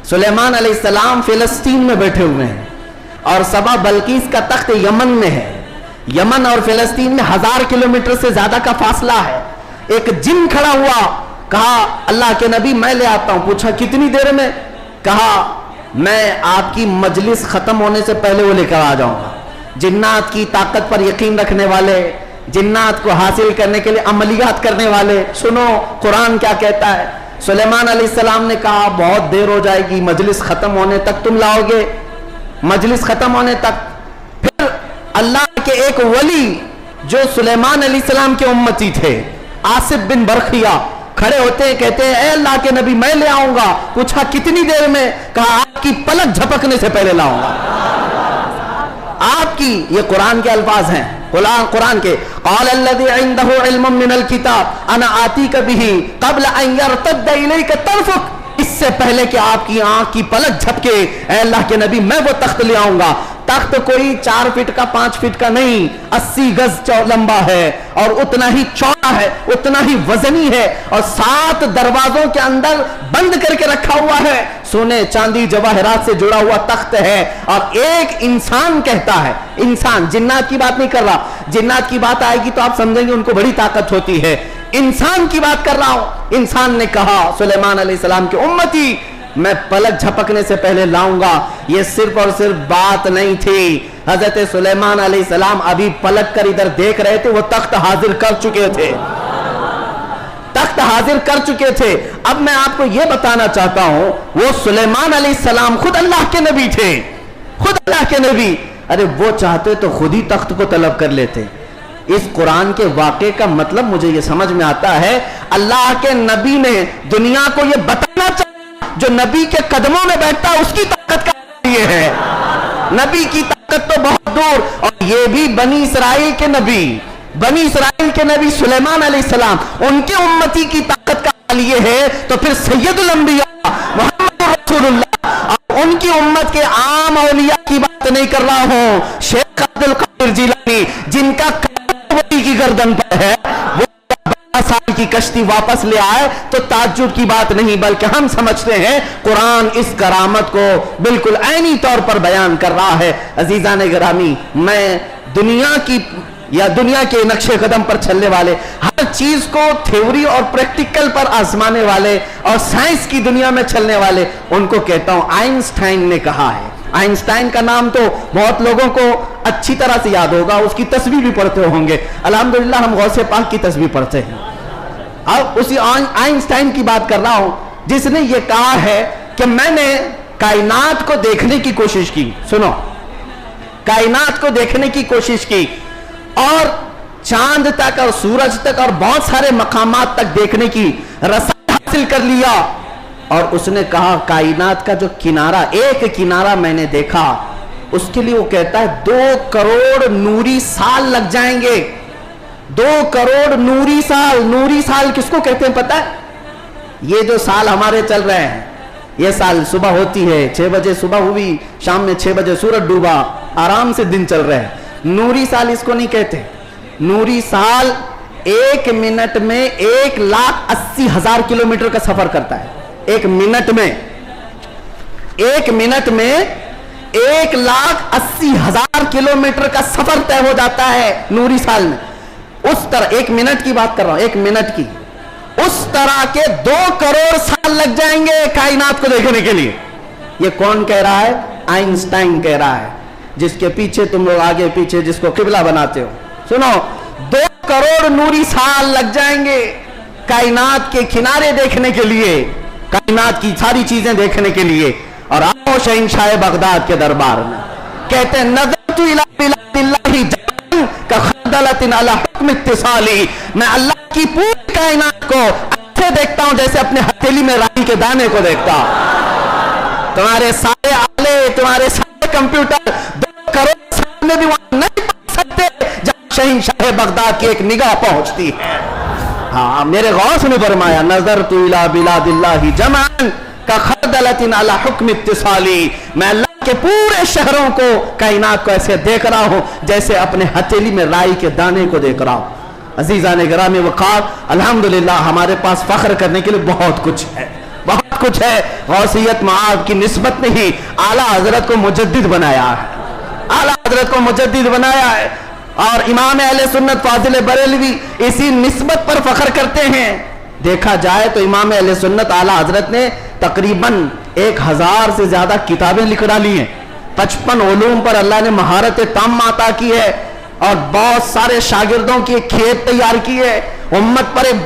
سلیمان علیہ السلام فلسطین میں بیٹھے ہوئے ہیں اور سبا بلقیس کا تخت یمن میں ہے. یمن اور فلسطین میں 1000 کلومیٹر سے زیادہ کا فاصلہ ہے. ایک جن کھڑا ہوا, کہا اللہ کے نبی میں لے آتا ہوں. پوچھا کتنی دیر میں؟ کہا میں آپ کی مجلس ختم ہونے سے پہلے وہ لے کر آ جاؤں گا. جنات کی طاقت پر یقین رکھنے والے, جنات کو حاصل کرنے کے لیے عملیات کرنے والے, سنو قرآن کیا کہتا ہے. سلیمان علیہ السلام نے کہا بہت دیر ہو جائے گی, مجلس ختم ہونے تک تم لاؤ گے, مجلس ختم ہونے تک. پھر اللہ کے ایک ولی جو سلیمان علیہ السلام کے امتی تھے, آصف بن برخیہ, کھڑے ہوتے ہیں, کہتے ہیں اے اللہ کے نبی میں لے آؤں گا. پوچھا کتنی دیر میں؟ کہا آپ کی پلک جھپکنے سے پہلے لاؤں گا. آپ کی, یہ قرآن کے الفاظ ہیں, قرآن کے. قال الذي عنده علم من الكتاب انا آتيك به قبل ان يرتد اليك طرفك, اس سے پہلے کہ آپ کی آنکھ کی پلک جھپکے اے اللہ کے نبی میں وہ تخت لے آؤں گا. تخت کوئی 4 فٹ کا 5 فٹ کا نہیں, 80 گز لمبا ہے اور اتنا ہی چوڑا ہے, اتنا ہی وزنی ہے, اور 7 دروازوں کے اندر بند کر کے رکھا ہوا ہے. سونے چاندی جواہرات سے جڑا ہوا تخت ہے. اور ایک انسان کہتا ہے, انسان, جنات کی بات نہیں کر رہا, جنات کی بات آئے گی تو آپ سمجھیں گے ان کو بڑی طاقت ہوتی ہے. انسان کی بات کر رہا ہوں. انسان نے کہا سلیمان علیہ السلام کے امتی میں پلک جھپکنے سے پہلے لاؤں گا. یہ صرف اور صرف بات نہیں تھی, حضرت سلیمان علیہ السلام ابھی پلک کر ادھر دیکھ رہے تھے, وہ تخت حاضر کر چکے تھے, تخت حاضر کر چکے تھے. اب میں آپ کو یہ بتانا چاہتا ہوں, وہ سلیمان علیہ السلام خود اللہ کے نبی تھے, خود اللہ کے نبی. ارے وہ چاہتے تو خود ہی تخت کو طلب کر لیتے. اس قرآن کے واقعے کا مطلب مجھے یہ سمجھ میں آتا ہے, اللہ کے نبی نے دنیا کو یہ بتانا چاہتا, جو نبی کے قدموں میں بیٹھتا اس کی طاقت کا یہ ہے. نبی کی طاقت تو بہت دور, اور یہ بھی بنی اسرائیل کے نبی, بنی اسرائیل کے نبی سلیمان علیہ السلام, ان کے امتی کی طاقت کا सवाल ये है तो फिर सैयदुल अंबिया मोहम्मद रसूलुल्लाह और उनकी उम्मत के आम औलिया की बात नहीं कर रहा हूं। शेख अब्दुल कादिर जिलानी जिनका वली की गर्दन पर है, वो 12 साल की कश्ती वापस ले आए तो ताज्जुब की बात नहीं, बल्कि हम समझते हैं कुरान इस करामत को बिल्कुल ऐनी तौर पर बयान कर रहा है। अजीजान गिरामी, मैं दुनिया की या दुनिया के नक्शे कदम पर चलने वाले, हर चीज को थ्योरी और प्रैक्टिकल पर आजमाने वाले और साइंस की दुनिया में चलने वाले, उनको कहता हूं आइंस्टाइन ने कहा है। आइंस्टाइन का नाम तो बहुत लोगों को अच्छी तरह से याद होगा, उसकी तस्वीर भी पढ़ते होंगे। अल्हम्दुलिल्लाह हम गौसे पाक की तस्वीर पढ़ते हैं। अब उसी आइंस्टाइन की बात कर रहा हूं जिसने ये कहा है कि मैंने कायनात को देखने की कोशिश की, सुनो, कायनात को देखने की कोशिश की और चांद तक और सूरज तक और बहुत सारे मकामात तक देखने की रसाई हासिल कर लिया। और उसने कहा कायनात का जो किनारा, एक किनारा मैंने देखा, उसके लिए वो कहता है 2 करोड़ नूरी साल लग जाएंगे। 2 करोड़ नूरी साल। नूरी साल किसको कहते हैं पता है? ये जो साल हमारे चल रहे हैं, ये साल सुबह होती है 6 बजे सुबह हुई, शाम में 6 बजे सूरज डूबा, आराम से दिन चल रहे हैं। नूरी साल इसको नहीं कहते। नूरी साल 1 मिनट में 1,80,000 किलोमीटर का सफर करता है। 1 मिनट में 1,80,000 किलोमीटर का सफर तय हो जाता है नूरी साल में। उस तरह 1 मिनट की बात कर रहा हूं, 1 मिनट की, उस तरह के 2 करोड़ साल लग जाएंगे कायनात को देखने के लिए। ये कौन कह रहा है? आइंस्टाइन कह रहा है, जिसके पीछे तुम लोग आगे पीछे जिसको किबला बनाते हो। सुनो, 2 करोड़ नूरी साल लग जाएंगे कायनात के किनारे देखने के लिए, कायनात की सारी चीजें देखने के लिए। और आओ शहंशाह बगदाद के दरबार में, कहते हैं नज़रतु इला बिलादिल्लाहि जमान का खदलतिन अला हुक्म इत्तिसाली, मैं अल्लाह की पूरी कायनात को ऐसे देखता हूं जैसे अपने हथेली में राई के दाने को देखता। तुम्हारे सारे आले, तुम्हारे सारे कंप्यूटर 2 करोड़ साल में भी वहां नहीं पहुंच सकते जहां शहंशाह बगदाद की एक निगाह पहुंचती है। हाँ, मेरे गौस ने फरमाया नज़रतु इला बिलादिल्लाहि जमान का खदलतिन अला हुक्म इत्तिसाली, मैं अल्लाह के पूरे शहरों को, कायनात को ऐसे देख रहा हूं जैसे अपने हथेली में राई के दाने को देख रहा हूं। अजीजान गिरामी वक़ार, अल्हम्दुलिल्लाह हमारे पास फख्र करने के लिए बहुत कुछ है, बहुत कुछ है। गौसियत मआब की निस्बत ने ही आला हजरत को मुजद्दिद बनाया है, आला हजरत को मुजद्दिद बनाया है। और इमाम अहले सुन्नत फाजिल बरेलवी इसी निस्बत पर फख्र करते हैं। देखा जाए तो इमाम अहले सुन्नत आला हजरत ने तकरीबन 1000 से ज्यादा किताबें लिख डाली हैं। 55 उलूम पर अल्लाह ने महारत ताम अता की है और बहुत सारे शागिर्दों की एक खेत तैयार की है। उम्मत पर एक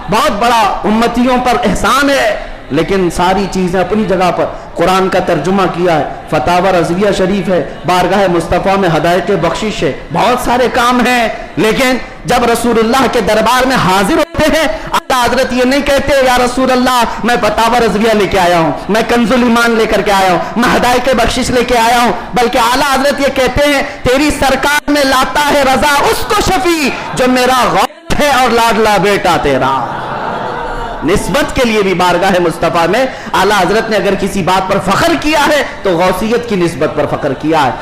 बहुत बड़ा उम्मतियों पर एहसान है। लेकिन सारी चीजें अपनी जगह पर, कुरान का तर्जुमा किया है, फतावा रज़विया शरीफ है, बारगाह मुस्तफ़ा में हदायत बख्शिश है, बहुत सारे काम हैं। लेकिन जब रसूलुल्लाह के दरबार में हाजिर होते हैं, आला हजरत ये नहीं कहते या रसूलुल्लाह मैं फतावा रज़विया लेके आया हूं, मैं कंजुल ईमान लेकर के आया हूं, मैं हदायत बख्शिश लेके आया हूं, बल्कि आला हजरत ये कहते हैं तेरी सरकार में लाता है रजा उसको शफी जो मेरा गौस है और लाडला बेटा तेरा। निस्बत के लिए भी बारगाह मुस्तफा में आला हजरत ने अगर किसी बात पर फख्र किया है तो गौसियत की निस्बत पर फख्र किया है।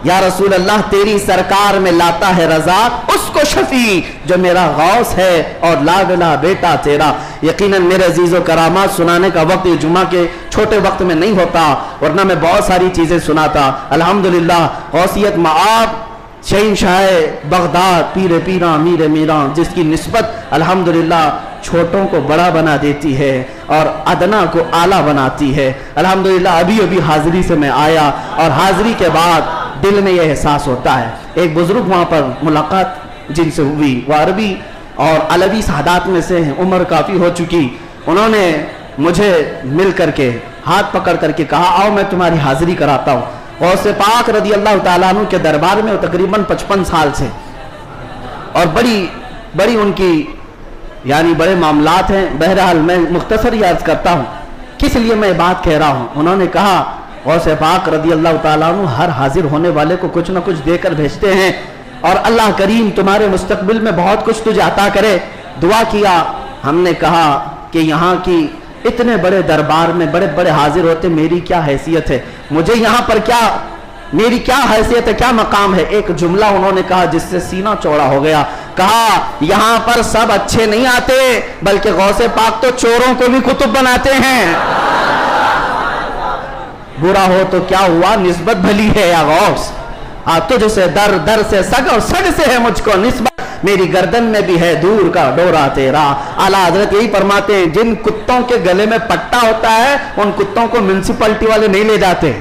या रसूल अल्लाह तेरी सरकार में लाता है रजा उसको शफी जो मेरा गौस है और लाडला बेटा तेरा। यकीनन मेरे अजीजों करामात सुनाने का वक्त जुमा के छोटे वक्त में नहीं होता, वरना मैं बहुत सारी चीजें सुनाता। अल्हम्दुलिल्लाह गौसियत मआब शहंशाह बगदाद पीर पीरा मीर मीरा जिसकी निस्बत अल्हम्दुलिल्लाह छोटों को बड़ा बना देती है और अदना को आला बनाती है। अल्हम्दुलिल्लाह अभी अभी हाजिरी से मैं आया और हाजिरी के बाद दिल में यह एहसास होता है। एक बुजुर्ग वहाँ पर मुलाकात जिनसे हुई, वो अरबी और अलवी सादात में से हैं, उम्र काफ़ी हो चुकी। उन्होंने मुझे मिल करके हाथ पकड़ करके कहा आओ मैं तुम्हारी हाजिरी कराता हूँ। गौसे पाक रदी अल्लाह ताला अन्हु के दरबार में तकरीबन 55 साल से और बड़ी उनकी यानी बड़े मामलात हैं। बहरहाल मैं मुख्तसर ही अर्ज करता हूँ किस लिए मैं बात कह रहा हूँ। उन्होंने कहा गौसे पाक रदी अल्लाह ताला अन्हु हर हाजिर होने वाले को कुछ ना कुछ देकर भेजते हैं और अल्लाह करीम तुम्हारे मुस्तकबिल में बहुत कुछ तुझे अता करे। दुआ किया। हमने कहा کہ यहाँ की इतने बड़े दरबार में बड़े बड़े हाजिर होते, मेरी क्या हैसियत है, मुझे यहाँ पर क्या, मेरी क्या हैसियत है, क्या मकाम है। एक जुमला उन्होंने कहा जिससे सीना चौड़ा हो गया। कहा यहाँ पर सब अच्छे नहीं आते, बल्कि गौसे पाक तो चोरों को भी कुतुब बनाते हैं। बुरा हो तो क्या हुआ, निस्बत भली है या गौस, तुझसे दर, दर से सग और सग से है मुझको निस्बत, मेरी गर्दन में भी है दूर का डोरा तेरा। आला हजरत यही फरमाते हैं, जिन कुत्तों के गले में पट्टा होता है उन कुत्तों को म्युनिसिपैलिटी वाले नहीं ले जाते,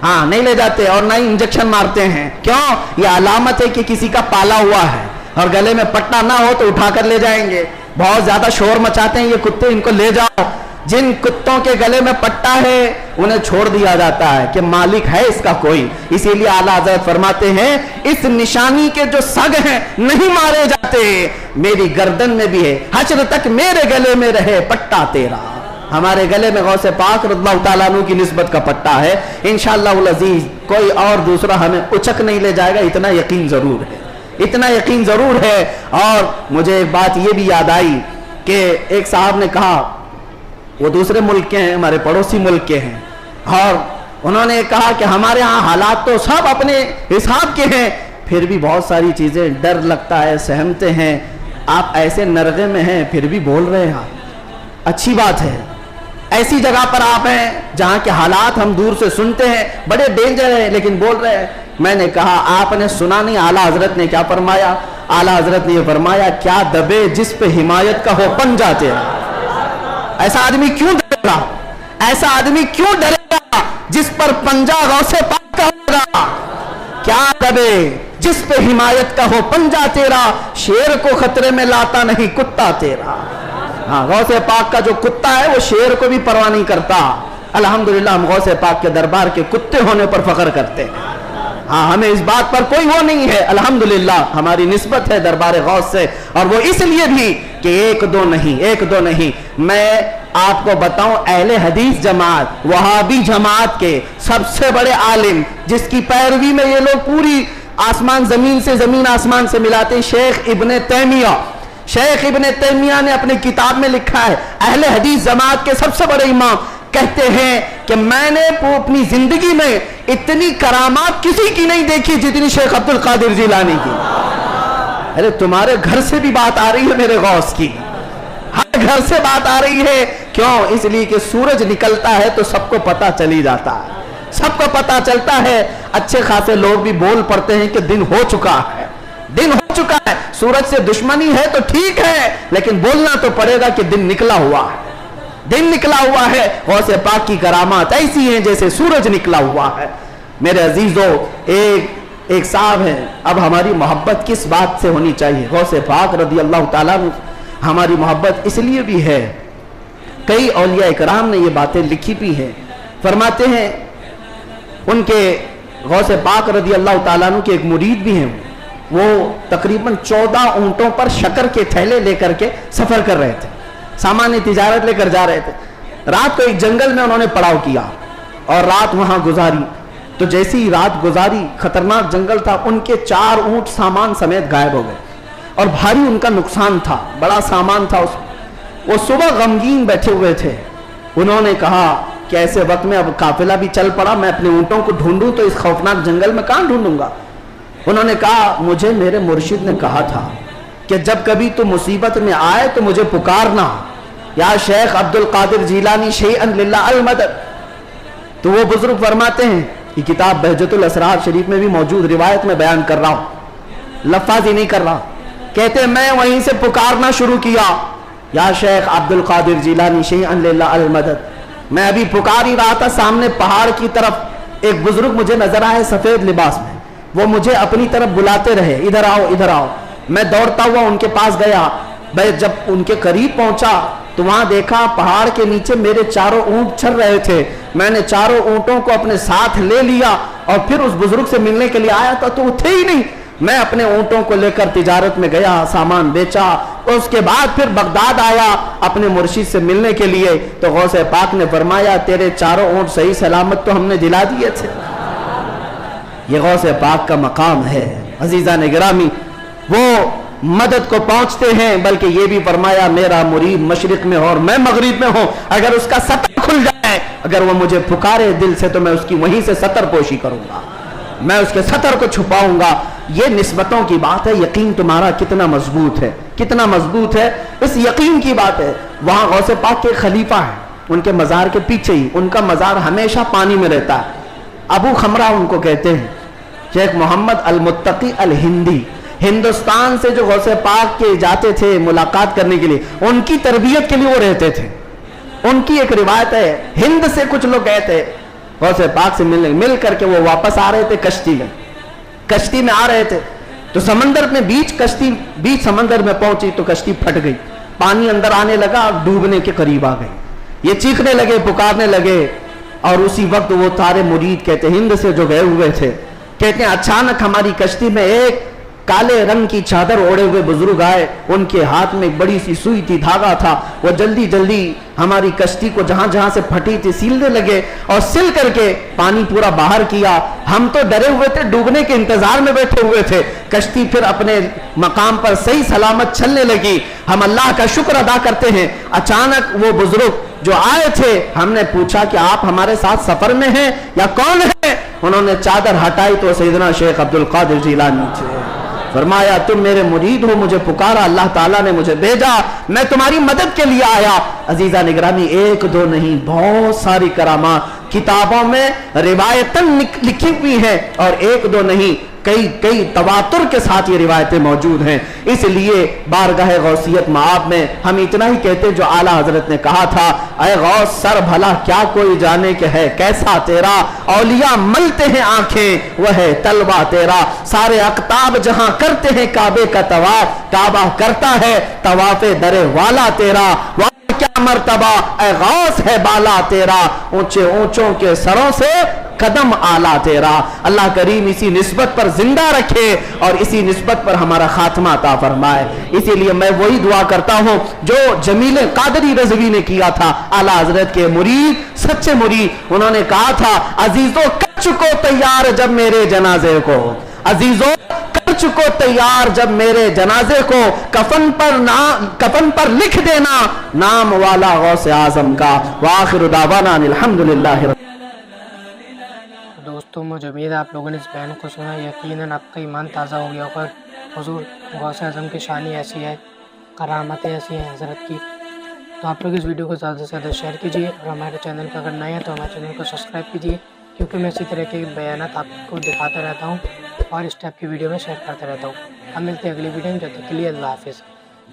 हाँ नहीं ले जाते, और ना ही इंजेक्शन मारते हैं। क्यों? ये अलामत है कि किसी का पाला हुआ है, और गले में पट्टा ना हो तो उठाकर ले जाएंगे। बहुत ज्यादा शोर मचाते हैं ये कुत्ते, इनको ले जाओ। जिन कुत्तों के गले में पट्टा है उन्हें छोड़ दिया जाता है कि मालिक है इसका कोई। इसीलिए आला हज़रत फरमाते हैं, इस निशानी के जो सग हैं नहीं मारे जाते, मेरी गर्दन में भी है, हश्र तक मेरे गले में रहे पट्टा तेरा। हमारे गले में गौसे पाक रज़ियल्लाहु ताला अन्हु की निस्बत का पट्टा है। इंशाअल्लाह अज़ीज कोई और दूसरा हमें उचक नहीं ले जाएगा, इतना यकीन जरूर है, इतना यकीन जरूर है। और मुझे एक बात ये भी याद आई कि एक साहब ने कहा, वो दूसरे मुल्क के हैं, हमारे पड़ोसी मुल्क के हैं, और उन्होंने कहा कि हमारे यहाँ हालात तो सब अपने हिसाब के हैं, फिर भी बहुत सारी चीज़ें डर लगता है, सहमते हैं। आप ऐसे नरगे में हैं फिर भी बोल रहे हैं, अच्छी बात है। ऐसी जगह पर आप हैं जहाँ के हालात हम दूर से सुनते हैं, बड़े डेंजर है, लेकिन बोल रहे हैं। मैंने कहा आपने सुना नहीं आला हजरत ने क्या फरमाया? आला हजरत ने फरमाया, क्या दबे जिस पे हिमायत का हो पंजा तेरा। ऐसा आदमी क्यों डरेगा, ऐसा आदमी क्यों डरेगा जिस पर पंजा गौसे पाक का होगा। क्या दबे जिस पे हिमायत का हो पंजा तेरा, शेर को खतरे में लाता नहीं कुत्ता तेरा। हाँ, गौसे पाक का जो कुत्ता है वो शेर को भी परवाह नहीं करता। अल्हम्दुलिल्लाह हम गौसे पाक के दरबार के कुत्ते होने पर फख्र करते हैं। हाँ, हमें इस बात पर कोई वो नहीं है, अल्हम्दुलिल्लाह हमारी निस्बत है दरबार गौस से, और वो इसलिए भी कि एक दो नहीं। मैं आपको बताऊं, अहले हदीस जमात, वहाबी जमात के सबसे बड़े आलिम, जिसकी पैरवी में ये लोग पूरी आसमान जमीन से, जमीन आसमान से मिलाते, शेख इब्ने तैमिया। शेख इब्ने तैमिया ने अपनी किताब में लिखा है, अहले हदीस जमात के सबसे बड़े इमाम कहते हैं कि मैंने अपनी जिंदगी में इतनी करामात किसी की नहीं देखी जितनी शेख अब्दुल कादिर जिलानी की। अरे तुम्हारे घर से भी बात आ रही है मेरे गौस की, हर घर से बात आ रही है। क्यों? इसलिए कि सूरज निकलता है तो सबको पता चली जाता है, सबको पता चलता है। अच्छे खासे लोग भी बोल पड़ते हैं कि दिन हो चुका है, दिन हो चुका है। सूरज से दुश्मनी है तो ठीक है, लेकिन बोलना तो पड़ेगा कि दिन निकला हुआ है, दिन निकला हुआ है। गौसे पाक की करामात ऐसी हैं जैसे सूरज निकला हुआ है। मेरे अजीजों, एक साहब है, अब हमारी मोहब्बत किस बात से होनी चाहिए? गौसे पाक रज़ियल्लाहु ताला अन्हु हमारी मोहब्बत इसलिए भी है, कई औलिया इकराम ने ये बातें लिखी भी है। फरमाते हैं उनके गौसे पाक रज़ियल्लाहु ताला अन्हु के एक मुरीद भी हैं, वो तकरीबन 14 ऊंटों पर शक्कर के थैले लेकर के सफर कर रहे थे, सामान्य तिजारत लेकर जा रहे थे। रात को एक जंगल में उन्होंने पड़ाव किया और रात वहां गुजारी। तो जैसी ही रात गुजारी, खतरनाक जंगल था, उनके 4 ऊंट सामान समेत गायब हो गए और भारी उनका नुकसान था, बड़ा सामान था उसमें। वो सुबह गमगीन बैठे हुए थे। उन्होंने कहा कि ऐसे वक्त में अब काफिला भी चल पड़ा, मैं अपने ऊंटों को ढूंढूं तो इस खौफनाक जंगल में कहां ढूंढूंगा। उन्होंने कहा, मुझे मेरे मुर्शिद ने कहा था कि जब कभी तू मुसीबत में आए तो मुझे पुकारना, या शेख अब्दुल कादिर जिलानी शैअन लिल्लाह अल मदद। तो वो बुजुर्ग फरमाते हैं, ये किताब बहजतुल असरार शरीफ में भी मौजूद रिवायत में बयान कर रहा हूं, लफ्ज़ ही नहीं कर रहा। कहते मैं वहीं से पुकारना शुरू किया, या शेख अब्दुल कादिर जिलानी शैअन लिल्लाह अल मदद। मैं अभी पुकार ही रहा था, सामने पहाड़ की तरफ एक बुजुर्ग मुझे नजर आए सफेद लिबास में। वो मुझे अपनी तरफ बुलाते रहे, इधर आओ इधर आओ। मैं दौड़ता हुआ उनके पास गया। मैं जब उनके करीब पहुंचा तो वहां देखा पहाड़ के नीचे मेरे 4 ऊंट चल रहे थे। मैंने 4 ऊंटों को अपने साथ ले लिया और फिर उस बुजुर्ग से मिलने के लिए आया था, तो वो थे ही नहीं। मैं अपने ऊंटों को लेकर तिजारत में गया, सामान बेचा, और उसके बाद फिर बगदाद आया अपने मुर्शिद से मिलने के लिए। तो गौसे पाक ने फरमाया, तेरे 4 ऊंट सही सलामत तो हमने दिला दिए थे। ये गौसे पाक का मकाम है। अजीजा ने गिरामी, वो मदद को पहुंचते हैं, बल्कि ये भी फरमाया मेरा मुरीद मशरिक में हो और मैं मगरिब में हूं, अगर उसका सतर खुल जाए, अगर वो मुझे पुकारे दिल से, तो मैं उसकी वहीं से सतर पोशी करूंगा, मैं उसके सतर को छुपाऊंगा। ये निस्बतों की बात है। यकीन तुम्हारा कितना मजबूत है, कितना मजबूत है, इस यकीन की बात है। वहां गौसे पाक के खलीफा है, उनके मजार के पीछे ही, उनका मजार हमेशा पानी में रहता है। अबू खमरा उनको कहते हैं, शेख मोहम्मद अल मुत्तकी अल हिंदी, हिंदुस्तान से जो गौसे पाक के जाते थे मुलाकात करने के लिए, उनकी तरबियत के लिए वो रहते थे। उनकी एक रिवायत है, हिंद से कुछ लोग गए थे गौसे पाक से मिल करके वो वापस आ रहे थे कश्ती में आ रहे थे, तो समंदर में बीच समंदर में पहुंची तो कश्ती फट गई, पानी अंदर आने लगा, डूबने के करीब आ गई। ये चीखने लगे, पुकारने लगे, और उसी वक्त वो सारे मुरीद कहते हिंद से जो गए हुए थे, कहते हैं अचानक हमारी कश्ती में एक काले रंग की चादर ओढ़े हुए बुजुर्ग आए, उनके हाथ में एक बड़ी सी सुई थी, धागा था, वो जल्दी जल्दी हमारी कश्ती को जहां जहां से फटी थी सिलने लगे, और सिल करके पानी पूरा बाहर किया। हम तो डरे हुए थे, डूबने के इंतजार में बैठे हुए थे। कश्ती फिर अपने मकाम पर सही सलामत चलने लगी। हम अल्लाह का शुक्र अदा करते हैं। अचानक वो बुजुर्ग जो आए थे, हमने पूछा कि आप हमारे साथ सफर में हैं या कौन है? उन्होंने चादर हटाई तो सैयदना शेख अब्दुल कादिर जिलानी थे। फरमाया तुम मेरे मुरीद हो, मुझे पुकारा, अल्लाह ताला ने मुझे भेजा, मैं तुम्हारी मदद के लिए आया। अजीजा निगरानी, एक दो नहीं, बहुत सारी करामात किताबों में रिवायतन लिखी हुई है, और एक दो नहीं, कई तवातुर के साथ ये रिवायतें मौजूद हैं। इसलिए बारगाह गौसियत माब में हम इतना ही कहते जो आला हजरत ने कहा था, ऐ गौस सर भला क्या कोई जाने के है कैसा तेरा, औलिया मलते हैं आंखें वह है तलवा तेरा, सारे अकताब जहां करते हैं काबे का तवाफ, काबा करता है तवाफे दरे वाला तेरा, क्या मर्तबा ऐ गौस है बाला तेरा, ऊंचे ऊंचों के सरों से कदम आला तेरा। अल्लाह करीम इसी निस्बत पर जिंदा रखे और इसी निस्बत पर हमारा खात्मा अता फरमाए। इसीलिए मैं वही दुआ करता हूं जो जमील कादरी रज़वी ने किया था, आला हजरत के मुरीद, सच्चे मुरीद। उन्होंने कहा था, अजीजों कर चुको तैयार जब मेरे जनाजे को, अजीजों कर चुको तैयार जब मेरे जनाजे को, कफन पर लिख देना नाम वाला गौसे आजम का। वाखिर दावाना अल्हम्दुलिल्लाह। दोस्तों, मुझे उम्मीद है आप लोगों ने इस बयान को सुना, यकीनन आपका ईमान ताज़ा हो गया होगा। हुजूर गौसे आज़म की शानी ऐसी है, करामतें ऐसी हैं हज़रत की। तो आप लोग इस वीडियो को ज़्यादा से ज़्यादा शेयर कीजिए, और हमारे चैनल पर अगर नए हैं तो हमारे चैनल को सब्सक्राइब कीजिए, क्योंकि मैं इसी तरह के बयानात आपको दिखाता रहता हूँ और इस टाइप की वीडियो में शेयर करता रहता हूँ। हम मिलते हैं अगली वीडियो में, जब तक के लिए अल्लाह हाफिज़।